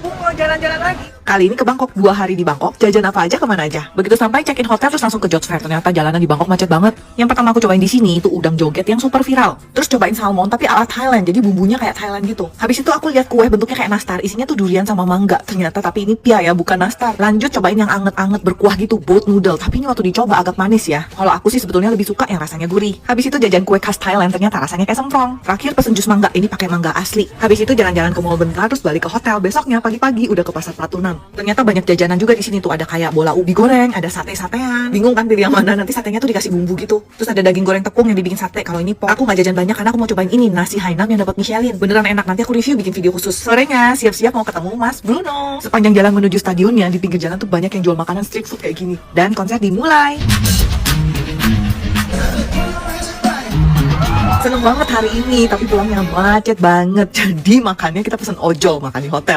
Mau jalan-jalan lagi. Kali ini ke Bangkok, 2 hari di Bangkok, jajan apa aja kemana aja. Begitu sampai check-in hotel terus langsung ke Jots Fair. Ternyata jalanan di Bangkok macet banget. Yang pertama aku cobain di sini itu udang joget yang super viral. Terus cobain salmon tapi ala Thailand, jadi bumbunya kayak Thailand gitu. Habis itu aku lihat kue bentuknya kayak nastar, isinya tuh durian sama mangga. Ternyata tapi ini pia ya, bukan nastar. Lanjut cobain yang anget-anget berkuah gitu, boat noodle. Tapi ini waktu dicoba agak manis ya. Kalau aku sih sebetulnya lebih suka yang rasanya gurih. Habis itu jajan kue khas Thailand, ternyata rasanya kayak semprong. Terakhir pesen jus mangga, ini pakai mangga asli. Habis itu jalan-jalan ke mall bentar terus balik ke hotel. Besoknya pagi-pagi udah ke pasar Pratunam. Ternyata banyak jajanan juga di sini tuh, ada kayak bola ubi goreng, ada sate-satean. Bingung kan pilih yang mana? Nanti satenya tuh dikasih bumbu gitu. Terus ada daging goreng tepung yang dibikin sate. Kalau ini pok, aku nggak jajan banyak karena aku mau cobain ini nasi Hainam yang dapat Michelin. Beneran enak, nanti aku review bikin video khusus. Sorenya siap-siap mau ketemu Mas Bruno. Sepanjang jalan menuju stadionnya di pinggir jalan tuh banyak yang jual makanan street food kayak gini. Dan konser dimulai. Seneng banget hari ini, tapi pulangnya macet banget. Jadi makannya kita pesen ojol makan di hotel.